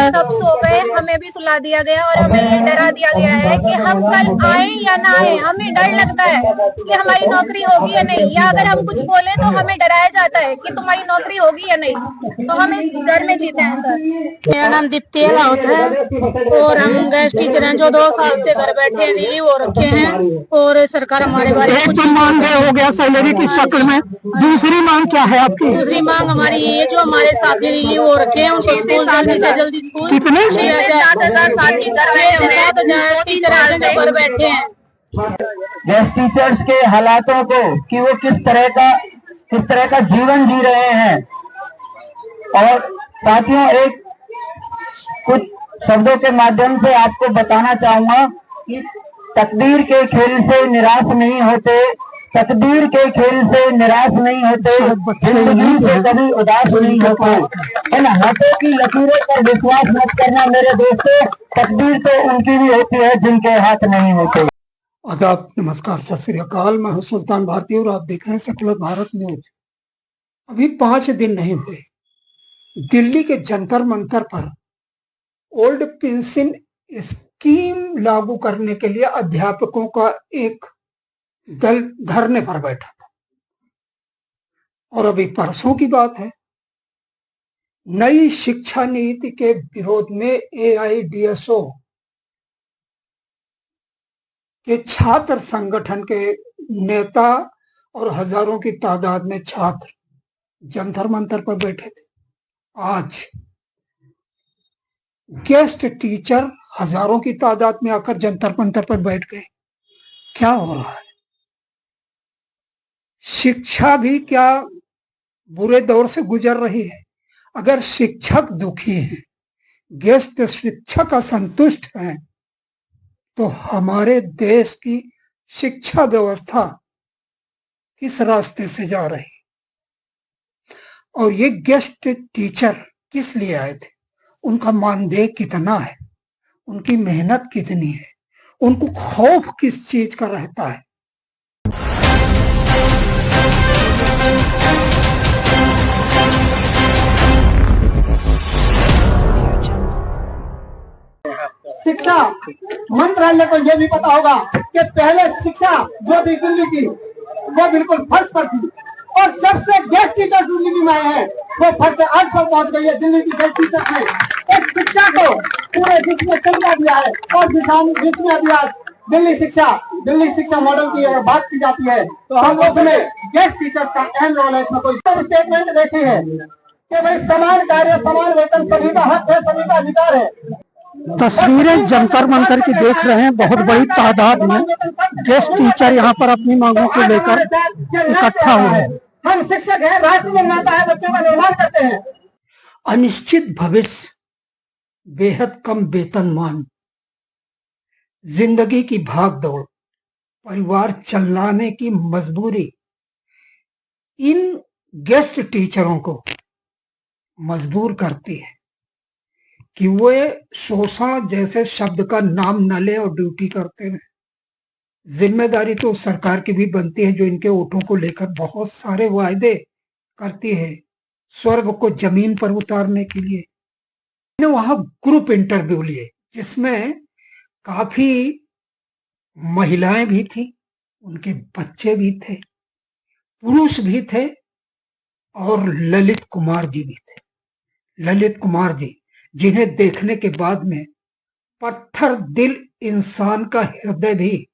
सब सो गए, हमें भी सुला दिया गया और हमें ये डरा दिया गया है कि हम कल आए या ना आए। हमें डर लगता है कि हमारी नौकरी होगी या नहीं, या अगर हम कुछ बोले तो हमें डराया जाता है कि तुम्हारी नौकरी होगी या नहीं। तो हम इस डर में जीते हैं सर। मेरा नाम दीप्ति राउत है और हम गेस्ट टीचर हैं जो 2 साल से घर बैठे लीव हो रखे हैं और सरकार हमारे बारे में कुछ मांग हो गया सैलरी की शक्ल में। दूसरी मांग क्या है आपकी? दूसरी मांग हमारी ये है जो हमारे साथी लीव हो रखे हैं उनको स्कूल जल्दी से जल्दी स्कूल कितने 7,000 साथी टीचर जो घर बैठे हैं। गेस्ट टीचर्स के हालातों को कि वो किस तरह का जीवन जी रहे हैं। और साथियों, एक कुछ शब्दों के माध्यम से आपको बताना चाहूंगा कि तकदीर के खेल से निराश नहीं होते, तकदीर के खेल से निराश नहीं होते, जिंदगी से कभी उदास नहीं होते, है ना। हाथों की लकीरों पर विश्वास मत करना मेरे दोस्तों, तकदीर तो उनकी भी होती है जिनके हाथ नहीं होते। आदाब, नमस्कार, सत श्री अकाल। मैं हूं सुल्तान भारती और आप देख रहे हैं सेकुलर भारत न्यूज। अभी 5 दिन नहीं हुए, दिल्ली के जंतर मंतर पर ओल्ड पेंशन स्कीम लागू करने के लिए अध्यापकों का एक दल धरने पर बैठा था। और अभी परसों की बात है, नई शिक्षा नीति के विरोध में AIDSO के छात्र संगठन के नेता और हजारों की तादाद में छात्र जंतर मंतर पर बैठे थे। आज गेस्ट टीचर हजारों की तादाद में आकर जंतर मंतर पर बैठ गए। क्या हो रहा है? शिक्षा भी क्या बुरे दौर से गुजर रही है? अगर शिक्षक दुखी हैं, गेस्ट शिक्षक असंतुष्ट हैं, तो हमारे देश की शिक्षा व्यवस्था किस रास्ते से जा रही? और ये गेस्ट टीचर किस लिए आए थे? उनका मानदेय कितना है? उनकी मेहनत कितनी है? उनको खौफ किस चीज का रहता है? शिक्षा मंत्रालय को यह भी पता होगा कि पहले शिक्षा जो थी दिल्ली की वो बिल्कुल फर्श पर थी, और जब से गेस्ट टीचर दिल्ली में आए हैं वो फर्श से आज पर पहुंच गई है। दिल्ली की गेस्ट टीचर ने एक शिक्षा को पूरे विश्व में चलना दिया है और विश्व में अभी आज दिल्ली शिक्षा मॉडल की अगर बात की जाती है तो हम उसमें गेस्ट टीचर का अहम रोल है। इसमें कोई स्टेटमेंट देखे हैं कि भाई समान कार्य समान वेतन सभी का हक है, सभी का अधिकार है। तस्वीरें जंतर मंतर की देख रहे हैं। बहुत बड़ी तादाद में गेस्ट टीचर यहाँ पर अपनी मांगों को लेकर इकट्ठा हो रहे हैं। हम शिक्षक हैं, राष्ट्र निर्माता है, बच्चों का निर्माण करते हैं। अनिश्चित भविष्य, बेहद कम वेतनमान, जिंदगी की भाग दौड़, परिवार चलाने की मजबूरी, इन गेस्ट टीचरों को मजबूर करती है कि वे शोषण जैसे शब्द का नाम न ले और ड्यूटी करते रहे। जिम्मेदारी तो सरकार की भी बनती है जो इनके वोटों को लेकर बहुत सारे वायदे करती है स्वर्ग को जमीन पर उतारने के लिए। मैंने वहां ग्रुप इंटरव्यू लिए जिसमें काफी महिलाएं भी थी, उनके बच्चे भी थे, पुरुष भी थे और ललित कुमार जी भी थे। ललित कुमार जी जिन्हें देखने के बाद में पत्थर दिल इंसान का हृदय भी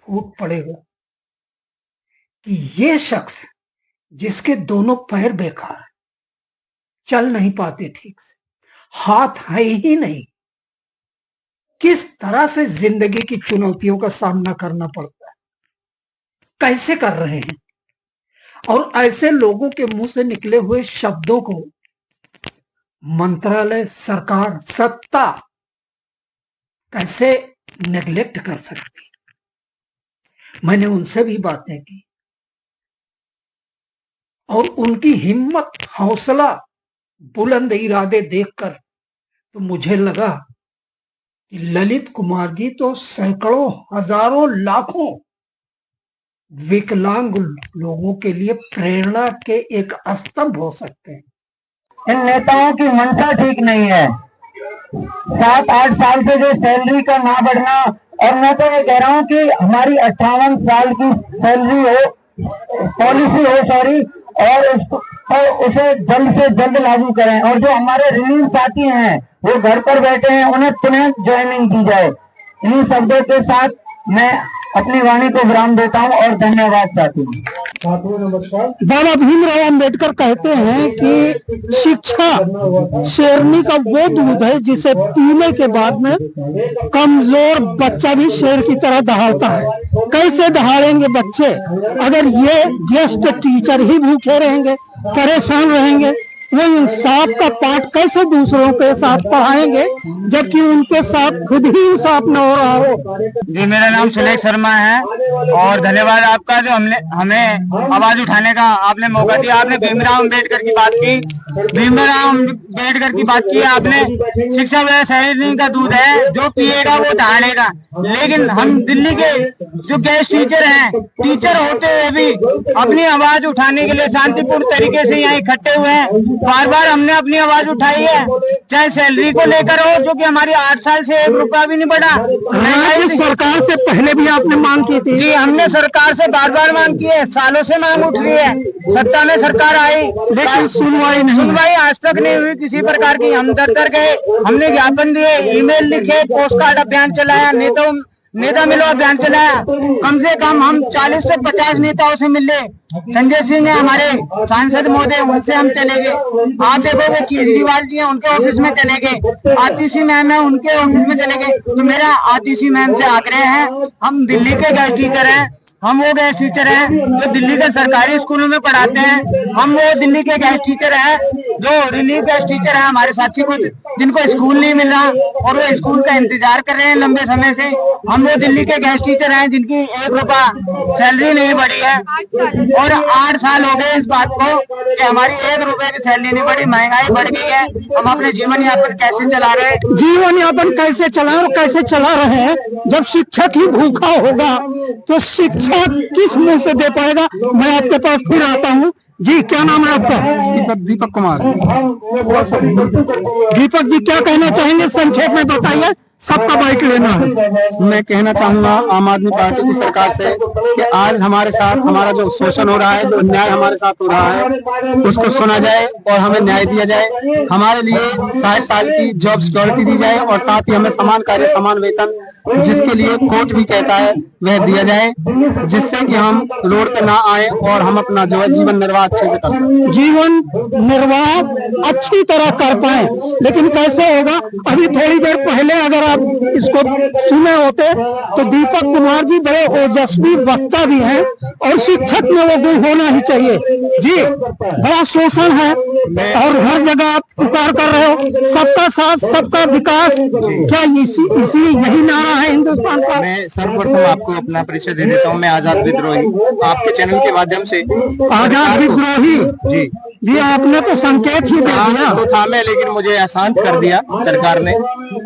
फूट पड़ेगा कि ये शख्स जिसके दोनों पैर बेकार, चल नहीं पाते ठीक से, हाथ है ही नहीं, किस तरह से जिंदगी की चुनौतियों का सामना करना पड़ता है, कैसे कर रहे हैं। और ऐसे लोगों के मुंह से निकले हुए शब्दों को मंत्रालय, सरकार, सत्ता कैसे नेग्लेक्ट कर सकती? मैंने उनसे भी बातें की और उनकी हिम्मत, हौसला, बुलंद इरादे देखकर तो मुझे लगा कि ललित कुमार जी तो सैकड़ों, हजारों, लाखों विकलांग लोगों के लिए प्रेरणा के एक स्तंभ हो सकते हैं। इन नेताओं की मंशा ठीक नहीं है। 7-8 साल से जो सैलरी का ना बढ़ना, और मैं तो ये कह रहा हूँ कि हमारी 58 साल की सैलरी पॉलिसी हो सॉरी, और उसे जल्द से जल्द लागू करें। और जो हमारे रिलीज साथी हैं वो घर पर बैठे हैं, उन्हें तुरंत ज्वाइनिंग की जाए। इन शब्दों के साथ मैं अपनी वाणी को विराम देता हूँ और धन्यवाद साथियों। बाबा भीमराव अंबेडकर कहते हैं कि शिक्षा शेरनी का वो दूध है जिसे पीने के बाद में कमजोर बच्चा भी शेर की तरह दहाड़ता है। कैसे दहाड़ेंगे बच्चे अगर ये गेस्ट टीचर ही भूखे रहेंगे, परेशान रहेंगे? वो इंसाफ का पाठ कैसे दूसरों के साथ पढ़ाएंगे जबकि उनके साथ खुद ही इंसाफ न हो रहा हो? जी, मेरा नाम सुलेख शर्मा है और धन्यवाद आपका जो हमें आवाज उठाने का आपने मौका दिया। आपने भीमराव अम्बेडकर की बात की, भीमराव अम्बेडकर की बात की आपने। शिक्षा व्यवस्था शेरनी का दूध है, जो पिएगा वो दहाड़ेगा। लेकिन हम दिल्ली के जो गेस्ट टीचर हैं, टीचर होते हुए भी अपनी आवाज उठाने के लिए शांतिपूर्ण तरीके से यहाँ इकट्ठे हुए हैं। बार बार हमने अपनी आवाज उठाई है, चाहे सैलरी को लेकर हो, जो कि हमारी 8 साल से 1 रुपया भी नहीं बढ़ा। राज्य सरकार से पहले भी आपने मांग की थी? जी, हमने सरकार से बार बार मांग की है, सालों से मांग उठ रही है। सत्ता में सरकार आई लेकिन सुनवाई आज तक नहीं हुई किसी प्रकार की। हम दर गए, हमने ज्ञापन दिए, ईमेल लिखे, पोस्ट कार्ड अभियान चलाया, नेता मिलो अभियान चलाया। कम से कम हम 40 से 50 नेताओं से मिले। संजय सिंह है हमारे सांसद महोदय, उनसे हम चले गए। आप देखोगे केजरीवाल जी हैं, उनके ऑफिस में चले गए। आतिशी मैम है, उनके ऑफिस में चले गए। तो मेरा आतिशी मैम से आग्रह है, हम दिल्ली के गेस्ट टीचर हैं, हम वो गेस्ट टीचर हैं जो दिल्ली के सरकारी स्कूलों में पढ़ाते हैं। हम वो दिल्ली के गेस्ट टीचर हैं जो रिलीफ गेस्ट टीचर हैं, हमारे साथी कुछ जिनको स्कूल नहीं मिल रहा और वो स्कूल का इंतजार कर रहे हैं लंबे समय से। हम वो दिल्ली के गेस्ट टीचर हैं जिनकी 1 रुपया सैलरी नहीं बढ़ी है और 8 साल हो गए इस बात को कि हमारी 1 रुपए की सैलरी नहीं बढ़ी। महंगाई बढ़ गई है, हम अपने जीवन यापन कैसे चला रहे हैं? जीवन यापन कैसे चला और कैसे चला रहे हैं? जब शिक्षक ही भूखा होगा तो शिक्षा किस मुंह से दे पाएगा? मैं आपके पास फिर आता हूँ। जी, क्या नाम है आपका? दीपक कुमार। दीपक जी, क्या कहना चाहेंगे? संक्षेप में बताइए, सबका बाइक लेना है। मैं कहना चाहूंगा आम आदमी पार्टी की सरकार से कि आज हमारे साथ हमारा जो शोषण हो रहा है, जो अन्याय हमारे साथ हो रहा है, उसको सुना जाए और हमें न्याय दिया जाए। हमारे लिए 60 साल की जॉब सिक्योरिटी दी जाए और साथ ही हमें समान कार्य समान वेतन, जिसके लिए कोर्ट भी कहता है, वह दिया जाए, जिससे कि हम रोड पे ना आए और हम अपना जो है जीवन निर्वाह अच्छे से कर सकें। जीवन निर्वाह अच्छी तरह कर पाए, लेकिन कैसे होगा? अभी थोड़ी देर पहले अगर आप इसको सुने होते तो दीपक कुमार जी बड़े ओजस्वी वक्ता भी हैं और शिक्षक में वो गुण होना ही चाहिए। जी, बड़ा शोषण है और हर जगह आप पुकार कर रहे हो सबका साथ सबका विकास। क्या इसी यही नारा है हिंदुस्तान का? मैं सर्वप्रथम आपको अपना परिचय दे देता हूँ। मैं आजाद विद्रोही आपके चैनल के माध्यम से। आजाद विद्रोही जी, आपने तो संकेत ही दे दिया। तो था मैं, लेकिन मुझे अशांत कर दिया सरकार ने,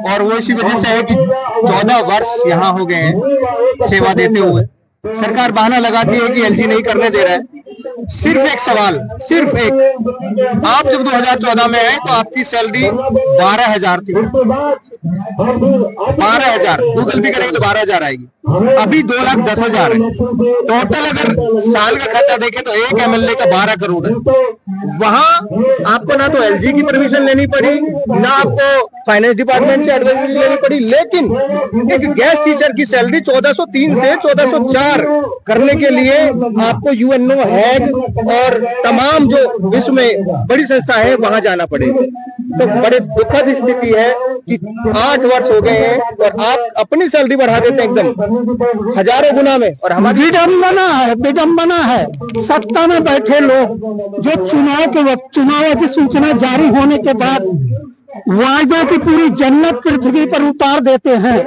और वो इसी वजह से है कि 14 वर्ष यहाँ हो गए हैं सेवा देते हुए। सरकार बहाना लगाती है कि एलजी नहीं करने दे रहा है। सिर्फ एक सवाल, सिर्फ एक, आप जब 2014 में आए तो आपकी सैलरी 12,000 थी। 12,000 गूगल पे करेंगे तो 12,000 आएगी। अभी 2,10,000 है। टोटल अगर साल का खर्चा देखें तो एक एमएलए का 12 करोड़ है। वहां आपको ना तो एलजी की परमिशन लेनी पड़ी, ना आपको फाइनेंस डिपार्टमेंट से एडवाइजरी लेनी पड़ी, लेकिन एक गेस्ट टीचर की सैलरी 1403 से 1404 करने के लिए आपको यूएनओ हैग और तमाम जो विश्व में बड़ी संस्था है वहां जाना पड़ेगा। तो बड़े दुखद स्थिति है कि 8 वर्ष हो गए हैं और आप अपनी सैलरी बढ़ा देते हैं एकदम हजारों गुना में। और हमारी विडम्बना है सत्ता में बैठे लोग जो चुनाव के वक्त चुनाव की सूचना जारी होने के बाद वायदों की पूरी जन्नत पृथ्वी पर उतार देते हैं।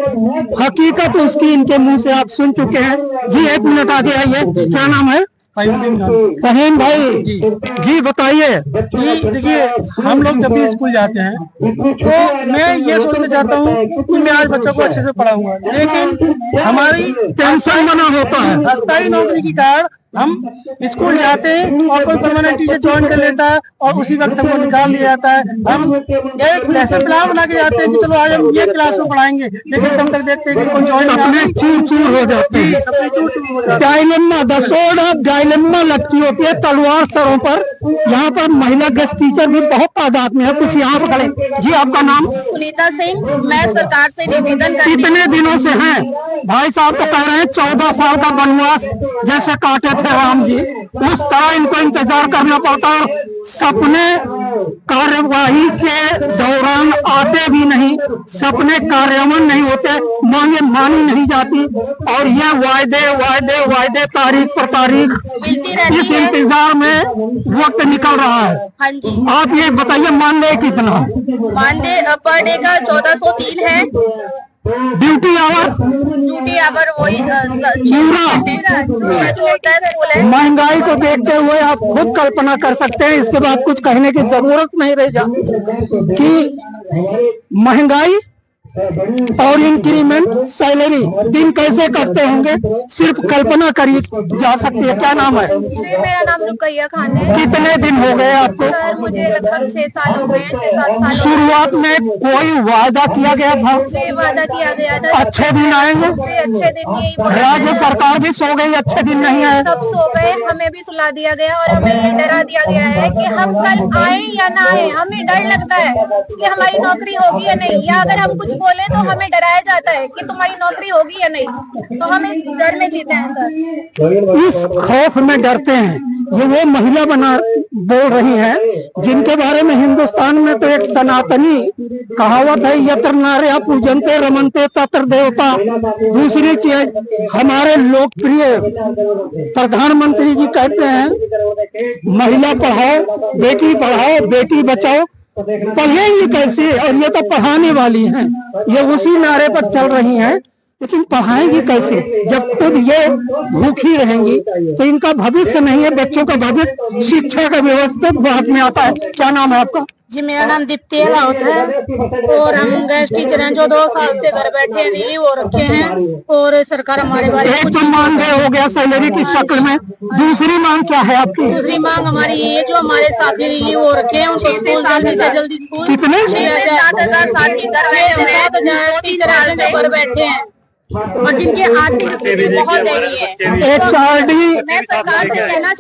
हकीकत उसकी इनके मुंह से आप सुन चुके हैं। जी, 1 मिनट आगे आइए। क्या नाम है? फहीम भाई जी, बताइए। देखिए, हम लोग जब भी स्कूल जाते हैं तो मैं ये सोचना चाहता हूँ कि मैं आज बच्चों को अच्छे से पढ़ाऊंगा, लेकिन हमारी टेंशन बना होता है। अस्थायी नौकरी की कारण हम स्कूल जाते हैं और कोई परमानेंट टीचर ज्वाइन कर लेता है और उसी वक्त हमको निकाल लिया जाता है। हम एक लेसन प्लान बना के जाते हैं कि चलो आज हम ये क्लास में पढ़ाएंगे, लेकिन तब तक देखते हैं कि कोई ज्वाइन चूर हो जाती है, dilemma the sword of dilemma लगती होती है तलवार सरों पर। यहाँ पर महिला गेस्ट टीचर भी बहुत तादाद में है। कुछ यहाँ पर खड़े। जी आपका नाम? सुनीता सिंह। मैं सरकार से निवेदन करती हूँ। कितने दिनों से हैं? भाई साहब तो कह रहे हैं 14 साल का वनवास जैसे काटे थे राम जी, उस तरह इनको इंतजार करना पड़ता है। सपने कार्यवाही के दौरान आते भी नहीं, सपने कार्यान्वयन नहीं होते, मांगे मानी नहीं जाती और ये वायदे तारीख पर तारीख मिलती रहती इस है। इंतजार में वक्त निकल रहा है। हाँ जी। आप ये बताइए मानदेय कितना? मानदेय पर डे का 1403 है। ड्यूटी आवर वही 6 घंटे जो होता है स्कूल है। महंगाई को देखते हुए आप खुद कल्पना कर सकते हैं, इसके बाद कुछ कहने की जरूरत नहीं रह जाती कि महंगाई और इंक्रीमेंट सैलरी दिन कैसे करते होंगे, सिर्फ कल्पना करी जा सकती है। क्या नाम है? जी मेरा नाम रुकैया खान है। कितने दिन हो गए आपको? सर मुझे लगभग 6 साल हो गए हैं, 6-7 साल। शुरुआत में कोई वादा किया गया था? जी वादा किया गया था। अच्छे दिन आएंगे? जी अच्छे दिन यही बोला राज्य गया। सरकार भी सो गई, अच्छे दिन नहीं आए। सब सो गए, हमें भी सुला दिया गया और हमें ये डरा दिया गया है कि हम कल आए या ना आए। हमें डर लगता है कि हमारी नौकरी होगी या नहीं, या अगर हम कुछ बोले तो हमें डराया जाता है कि तुम्हारी नौकरी होगी या नहीं। तो हम इस डर में जीते हैं सर। इस खौफ में डरते हैं। ये वो महिला बोल रही है जिनके बारे में हिंदुस्तान में तो एक सनातनी कहावत है, यत्र नार्या पूजनते रमनते तत्र देवता। दूसरी चीज हमारे लोकप्रिय प्रधानमंत्री जी कहते हैं महिला पढ़ाओ, बेटी बचाओ। पढ़ेंगी कैसे? और ये तो पढ़ाने वाली हैं, ये उसी नारे पर चल रही हैं, लेकिन पढ़ाएंगी कैसे जब खुद ये भूखी रहेंगी? तो इनका भविष्य नहीं है, बच्चों का भविष्य शिक्षा का व्यवस्थित बाद में आता है। क्या नाम है आपका? जी मेरा नाम दीप्ति अलाउत है और हम गेस्ट टीचर हैं जो 2 साल से घर बैठे नहीं वो रखे हैं और सरकार हमारे बारे में एक कुछ तो मांग हो गया सैलरी की शक्ल में, दूसरी मांग क्या है आपकी? दूसरी मांग हमारी ये जो हमारे साथी रिलीव हो रखे हैं उनको स्कूल जल्दी से जल्दी स्कूल कितने? 7,000 साथी घर बैठे हैं, 7,000 टीचर हैं जो घर बैठे हैं और जिनकी आर्थिक स्थिति बहुत दयनीय है। एक HRD मैं सरकार से कहना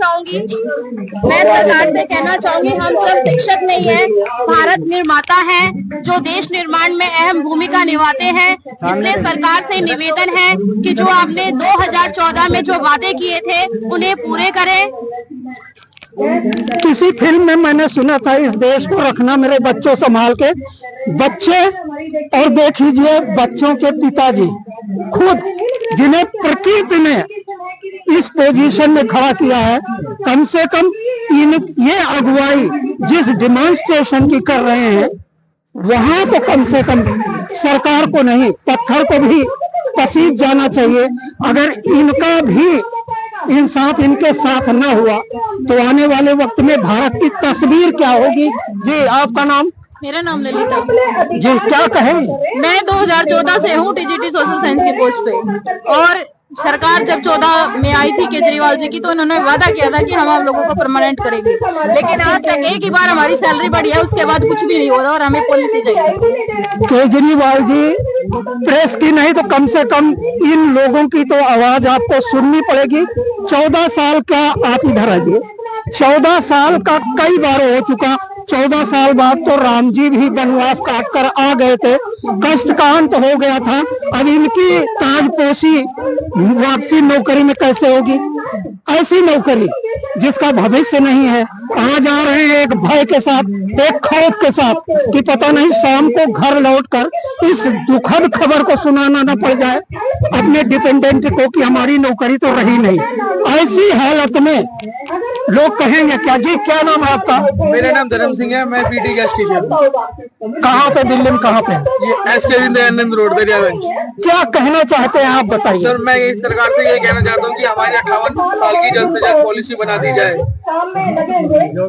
चाहूंगी हम सिर्फ शिक्षक नहीं है, भारत निर्माता हैं जो देश निर्माण में अहम भूमिका निभाते हैं। इसलिए सरकार से निवेदन है कि जो आपने 2014 में जो वादे किए थे उन्हें पूरे करें। किसी फिल्म में मैंने सुना था इस देश को रखना मेरे बच्चों संभाल के। बच्चे और देख लीजिए बच्चों के पिताजी खुद जिन्हें प्रकृति ने इस पोजीशन में खड़ा किया है, कम से कम ये अगुवाई जिस डिमॉन्स्ट्रेशन की कर रहे हैं वहां तो कम से कम सरकार को नहीं पत्थर को भी पसीज जाना चाहिए। अगर इनका भी इंसाफ इनके साथ न हुआ तो आने वाले वक्त में भारत की तस्वीर क्या होगी? जी आपका नाम? मेरा नाम ललिता। जी क्या कहें? मैं 2014 से हूँ टीजीटी सोशल साइंस की पोस्ट पे और सरकार जब 14 में आई थी केजरीवाल जी की तो उन्होंने वादा किया था कि हम लोगों को परमानेंट करेंगे, लेकिन आज तक एक ही बार हमारी सैलरी बढ़ी है, उसके बाद कुछ भी नहीं हो रहा और हमें पॉलिसी चाहिए। केजरीवाल जी प्रेस की नहीं तो कम से कम इन लोगों की तो आवाज आपको सुननी पड़ेगी। 14 साल का आप इधर आइए, 14 साल का कई बार हो चुका। 14 साल बाद तो राम जी भी वनवास काट कर आ गए थे, कष्ट का अंत हो गया था। अब इनकी ताजपोशी वापसी नौकरी में कैसे होगी? ऐसी नौकरी जिसका भविष्य नहीं है। आ जा रहे हैं एक भय के साथ, एक खौफ के साथ कि पता नहीं शाम को घर लौटकर इस दुखद खबर को सुनाना न पड़ जाए अपने डिपेंडेंट को कि हमारी नौकरी तो रही नहीं। ऐसी हालत में लोग कहेंगे क्या? जी क्या नाम है आपका? मेरा नाम धर्म सिंह है, मैं पीटी गेस्ट टीचर। कहाँ पे? दिल्ली में कहाँ पे? ये SK विंध्यानंद रोड दरियागंज। क्या कहना चाहते हैं आप बताइए? सर मैं यही सरकार से ये कहना चाहता हूँ कि हमारी 58 साल की जल्द से जल्द पॉलिसी बना दी जाए।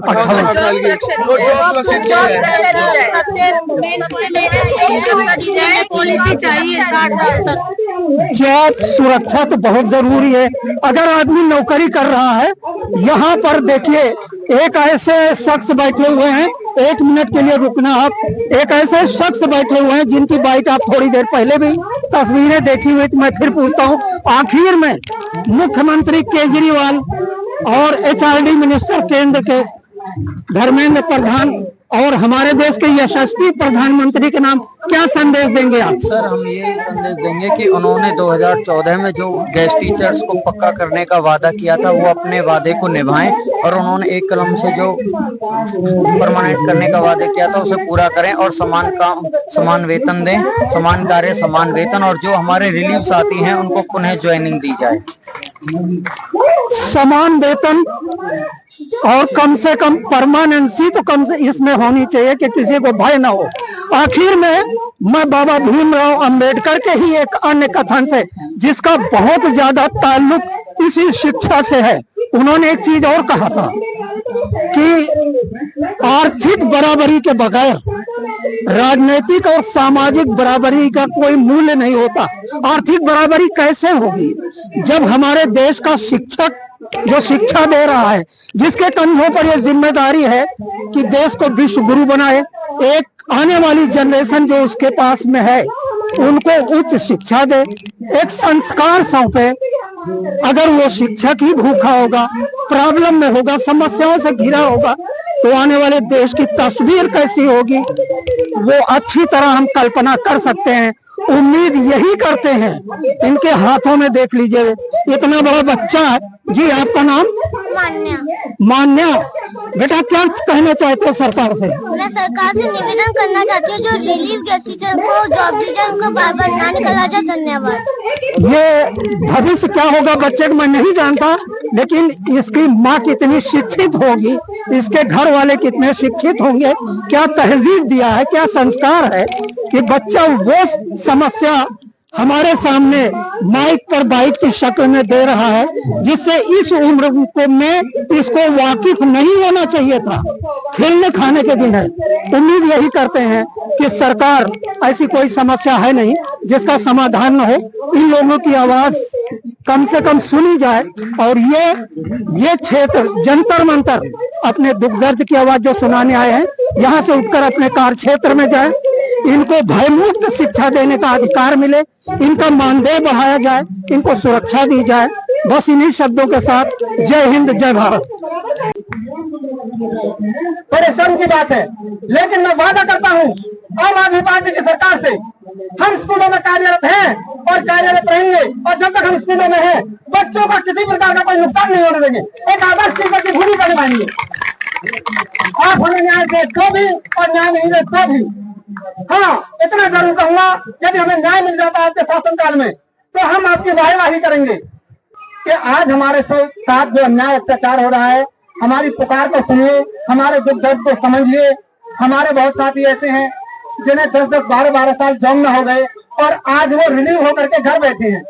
58 साल की पॉलिसी चाहिए 60 साल तक। जॉब सुरक्षा तो बहुत जरूरी है। अगर आदमी नौकरी कर रहा है, यहाँ पर देखिए एक ऐसे शख्स बैठे हुए हैं, 1 मिनट के लिए रुकना आप, एक ऐसे शख्स बैठे हुए हैं जिनकी बाइट आप थोड़ी देर पहले भी तस्वीरें देखी हुई। तो मैं फिर पूछता हूँ, आखिर में मुख्यमंत्री केजरीवाल और HRD मिनिस्टर केंद्र के धर्मेंद्र प्रधान और हमारे देश के यशस्वी प्रधानमंत्री के नाम क्या संदेश देंगे आप? सर, हम ये संदेश देंगे कि उन्होंने 2014 में जो गेस्ट टीचर्स को पक्का करने का वादा किया था, वो अपने वादे को निभाएं और उन्होंने एक कलम से जो परमानेंट करने का वादा किया था उसे पूरा करें और समान काम समान वेतन दें, समान कार्य समान वेतन, और जो हमारे रिलीफ साथी हैं उनको पुनः ज्वाइनिंग दी जाए। समान वेतन और कम से कम परमानेंसी तो कम से इसमें होनी चाहिए कि किसी को भय ना हो। आखिर में मैं बाबा भीमराव अंबेडकर के ही एक अन्य कथन से, जिसका बहुत ज्यादा ताल्लुक इसी शिक्षा से है, उन्होंने एक चीज और कहा था कि आर्थिक बराबरी के बगैर राजनीतिक और सामाजिक बराबरी का कोई मूल्य नहीं होता। आर्थिक बराबरी कैसे होगी जब हमारे देश का शिक्षक जो शिक्षा दे रहा है, जिसके कंधों पर यह जिम्मेदारी है कि देश को विश्व गुरु बनाए, एक आने वाली जनरेशन जो उसके पास में है उनको उच्च शिक्षा दे, एक संस्कार सौंपे। अगर वो शिक्षक ही भूखा होगा, प्रॉब्लम में होगा, समस्याओं से घिरा होगा, तो आने वाले देश की तस्वीर कैसी होगी वो अच्छी तरह हम कल्पना कर सकते हैं। उम्मीद यही करते हैं, इनके हाथों में देख लीजिए इतना बड़ा बच्चा है। जी, आपका नाम? मान्या। बेटा, क्या कहना चाहते हो सरकार से? मैं सरकार से निवेदन करना चाहती हूँ, जो रिलीफ गेस्ट टीचर को जॉब दी जाए उनको बार बार ना निकाला जाए। धन्यवाद। ये भविष्य क्या होगा बच्चे को मैं नहीं जानता, लेकिन इसकी माँ कितनी शिक्षित होगी, इसके घर वाले कितने शिक्षित होंगे, क्या तहजीब दिया है, क्या संस्कार है कि बच्चा वो समस्या हमारे सामने माइक पर बाइट की शक्ल में दे रहा है, जिससे इस उम्र में इसको वाकिफ नहीं होना चाहिए था। खेलने खाने के दिन है। उम्मीद यही करते हैं कि सरकार, ऐसी कोई समस्या है नहीं जिसका समाधान न हो। इन लोगों की आवाज कम से कम सुनी जाए और ये क्षेत्र जंतर मंतर अपने दुख दर्द की आवाज जो सुनाने आए हैं, यहाँ से उठकर अपने कार्य क्षेत्र में जाए। इनको भयमुक्त शिक्षा देने का अधिकार मिले, इनका मानदेय बढ़ाया जाए, इनको सुरक्षा दी जाए। बस इन्हीं शब्दों के साथ जय हिंद, जय भारत। बड़े शर्म की बात है, लेकिन मैं वादा करता हूँ आम आदमी पार्टी की सरकार से, हम स्कूलों में कार्यरत हैं और कार्यरत रहेंगे, और जब तक हम स्कूलों में हैं बच्चों का किसी प्रकार का कोई नुकसान नहीं होने देंगे। एक आदर्श टीचर की भूमिका निभाएंगे। आप हमें न्याय दे तो भी और न्याय नहीं दे तो भी, हाँ, इतना जरूर कहूंगा, यदि हमें न्याय मिल जाता है आपके शासनकाल में तो हम आपकी वाहवाही करेंगे कि आज हमारे साथ जो अन्याय अत्याचार हो रहा है, हमारी पुकार को सुनिए, हमारे दुख दर्द को समझिए। हमारे बहुत साथी ऐसे हैं जिन्हें 10-10, 12-12 साल जॉब में हो गए और आज वो रिलीव होकर के घर बैठे हैं।